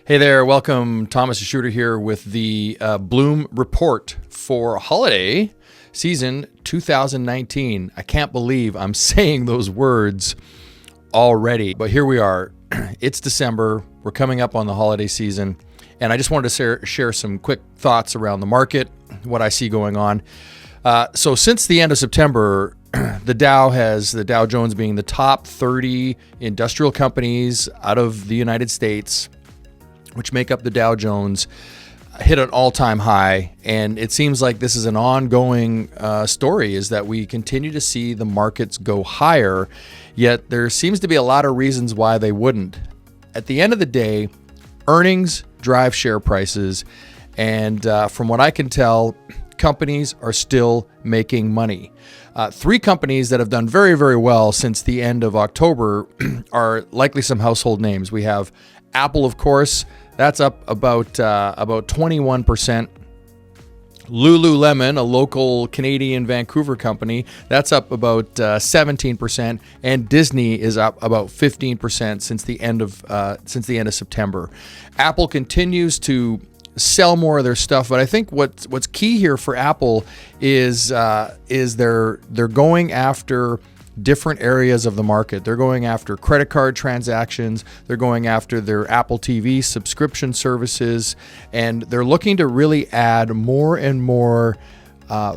Hey there, welcome. Thomas Schroeder here with the Bloom Report for holiday season 2019. I can't believe I'm saying those words already, but here we are. It's December. We're coming up on the holiday season, and I just wanted to share some quick thoughts around the market, what I see going on. So since the end of September, the Dow Jones being the top 30 industrial companies out of the United States, which make up the Dow Jones, hit an all-time high. And it seems like this is an ongoing story, is that we continue to see the markets go higher, yet there seems to be a lot of reasons why they wouldn't. At the end of the day, earnings drive share prices. And from what I can tell, companies are still making money. Three companies that have done very, very well since the end of October are likely some household names. We have Apple, of course. That's up about 21%. LULU, a local Canadian Vancouver company, that's up about 17%, and Disney is up about 15% since the end of September. Apple continues to sell more of their stuff, but I think what's key here for Apple is they're going after different areas of the market. They're going after credit card transactions, they're going after their Apple TV subscription services, and they're looking to really add more and more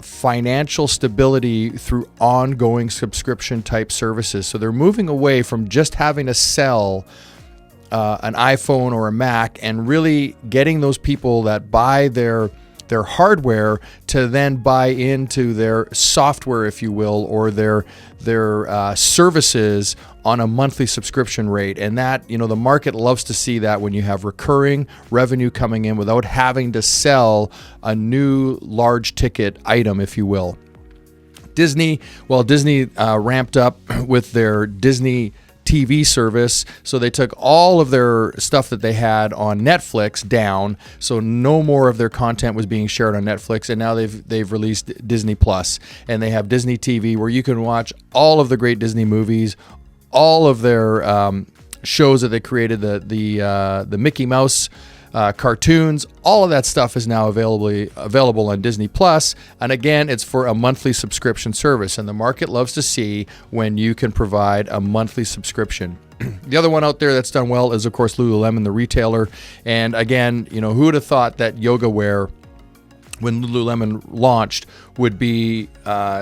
financial stability through ongoing subscription type services. So they're moving away from just having to sell an iPhone or a Mac and really getting those people that buy their hardware to then buy into their software, if you will, or their services on a monthly subscription rate. And that, the market loves to see that when you have recurring revenue coming in without having to sell a new large ticket item, if you will. Disney ramped up with their Disney TV service, so they took all of their stuff that they had on Netflix down, so no more of their content was being shared on Netflix, and now they've released Disney Plus, and they have Disney TV where you can watch all of the great Disney movies, all of their shows that they created, the Mickey Mouse cartoons, all of that stuff is now available on Disney Plus. And again, it's for a monthly subscription service. And the market loves to see when you can provide a monthly subscription. The other one out there that's done well is, of course, Lululemon, the retailer. And again, who would have thought that yoga wear, when Lululemon launched, would be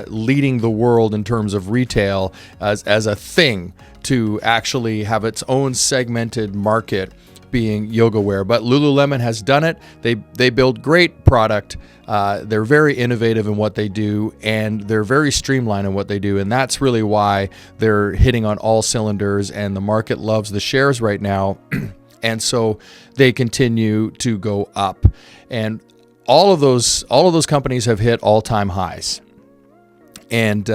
leading the world in terms of retail as a thing to actually have its own segmented market being yoga wear. But Lululemon has done it. They build great product. They're very innovative in what they do, and they're very streamlined in what they do. And that's really why they're hitting on all cylinders, and the market loves the shares right now. And so they continue to go up. And all of those companies have hit all-time highs. And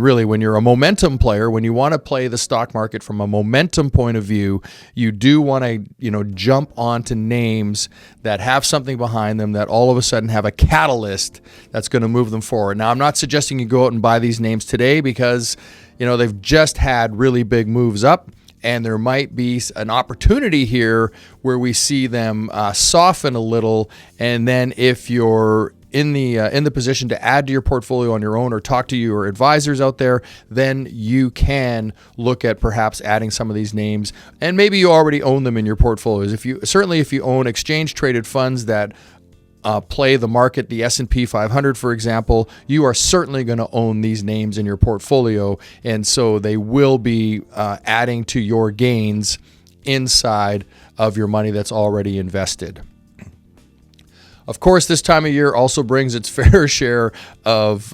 really, when you're a momentum player, when you want to play the stock market from a momentum point of view, you do want to, jump onto names that have something behind them, that all of a sudden have a catalyst that's going to move them forward. Now, I'm not suggesting you go out and buy these names today because, they've just had really big moves up. And there might be an opportunity here where we see them soften a little. And then if you're in the position to add to your portfolio on your own or talk to your advisors out there, then you can look at perhaps adding some of these names. And maybe you already own them in your portfolios. If you own exchange traded funds that play the market, the S&P 500, for example, you are certainly going to own these names in your portfolio. And so they will be adding to your gains inside of your money that's already invested. Of course, this time of year also brings its fair share of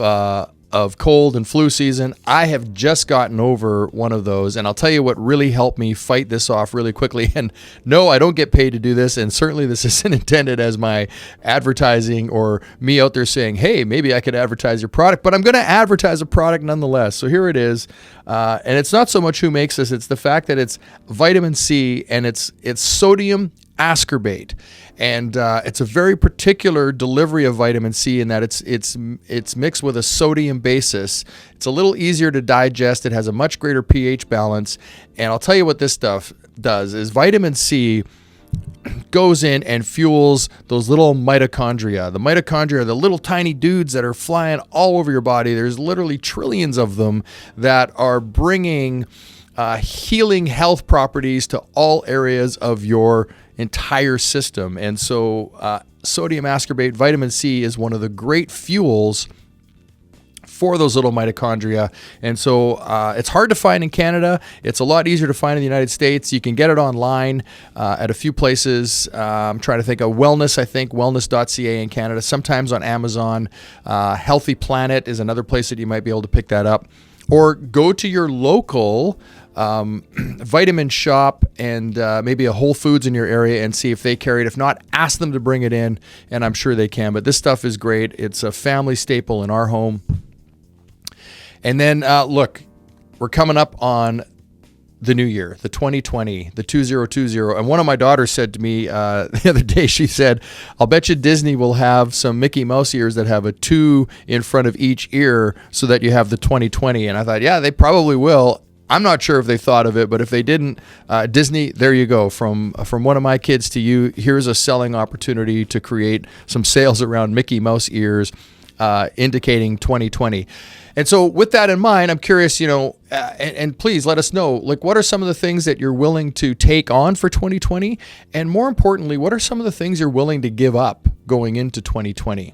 cold and flu season. I have just gotten over one of those, and I'll tell you what really helped me fight this off really quickly. And no, I don't get paid to do this, and certainly this isn't intended as my advertising or me out there saying, hey, maybe I could advertise your product, but I'm going to advertise a product nonetheless. So here it is, and it's not so much who makes this, it's the fact that it's vitamin C, and it's sodium ascorbate. And it's a very particular delivery of vitamin C in that it's mixed with a sodium basis. It's a little easier to digest. It has a much greater pH balance. And I'll tell you what this stuff does is vitamin C goes in and fuels those little mitochondria. The mitochondria are the little tiny dudes that are flying all over your body. There's literally trillions of them that are bringing healing health properties to all areas of your entire system. And so sodium ascorbate, vitamin C, is one of the great fuels for those little mitochondria. And so it's hard to find in Canada. It's a lot easier to find in the United States. You can get it online at a few places. I'm trying to think of Wellness, I think, wellness.ca in Canada, sometimes on Amazon. Healthy Planet is another place that you might be able to pick that up. Or go to your local vitamin shop and maybe a Whole Foods in your area and see if they carry it. If not, ask them to bring it in, and I'm sure they can. But this stuff is great. It's a family staple in our home. And then, look, we're coming up on the new year, the 2020, the 2020. And one of my daughters said to me the other day, she said, I'll bet you Disney will have some Mickey Mouse ears that have a 2 in front of each ear so that you have the 2020. And I thought, yeah, they probably will. I'm not sure if they thought of it, but if they didn't, Disney, there you go. From one of my kids to you, here's a selling opportunity to create some sales around Mickey Mouse ears, indicating 2020. And so with that in mind, I'm curious, and please let us know, like, what are some of the things that you're willing to take on for 2020? And more importantly, what are some of the things you're willing to give up going into 2020?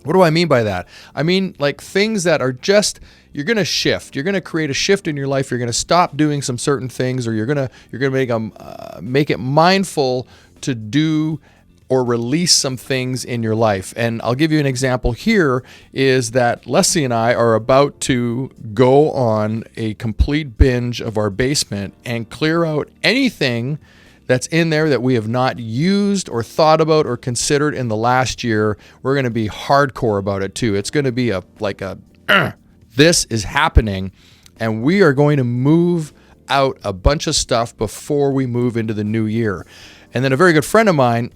What do I mean by that? I mean, like, things that are just, you're going to shift. You're going to create a shift in your life. You're going to stop doing some certain things, or you're going to make it mindful to do or release some things in your life. And I'll give you an example here is that Leslie and I are about to go on a complete binge of our basement and clear out anything that's in there that we have not used or thought about or considered in the last year. We're going to be hardcore about it too. It's going to be this is happening, and we are going to move out a bunch of stuff before we move into the new year. And then a very good friend of mine,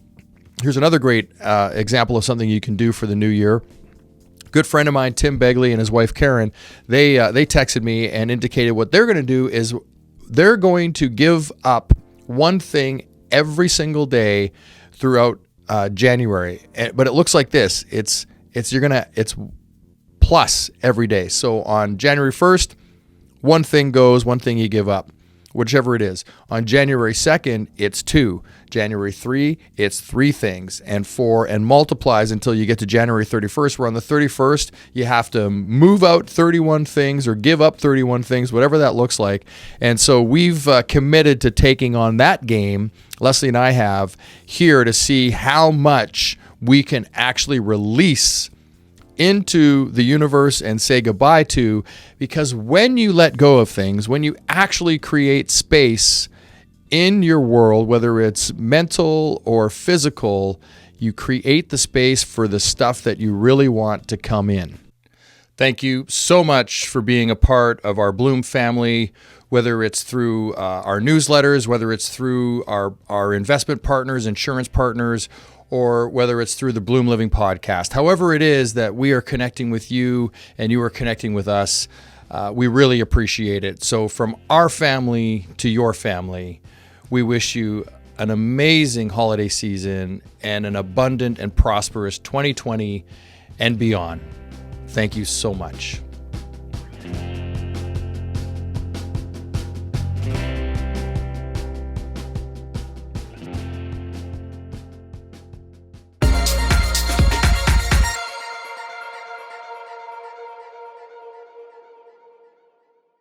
here's another great example of something you can do for the new year. Good friend of mine, Tim Begley, and his wife Karen, they texted me and indicated what they're going to do is they're going to give up one thing every single day throughout January. But it looks like this. It's plus every day. So on January 1st, one thing goes, one thing you give up, whichever it is. On January 2nd, it's 2. January 3, it's 3 things, and 4, and multiplies until you get to January 31st, where on the 31st, you have to move out 31 things or give up 31 things, whatever that looks like. And so we've committed to taking on that game, Leslie and I have, here to see how much we can actually release into the universe and say goodbye to, because when you let go of things, when you actually create space in your world, whether it's mental or physical, you create the space for the stuff that you really want to come in. Thank you so much for being a part of our Bloom family, whether it's through our newsletters, whether it's through our investment partners, insurance partners, or whether it's through the Bloom Living podcast. However it is that we are connecting with you and you are connecting with us, we really appreciate it. So from our family to your family, we wish you an amazing holiday season and an abundant and prosperous 2020 and beyond. Thank you so much.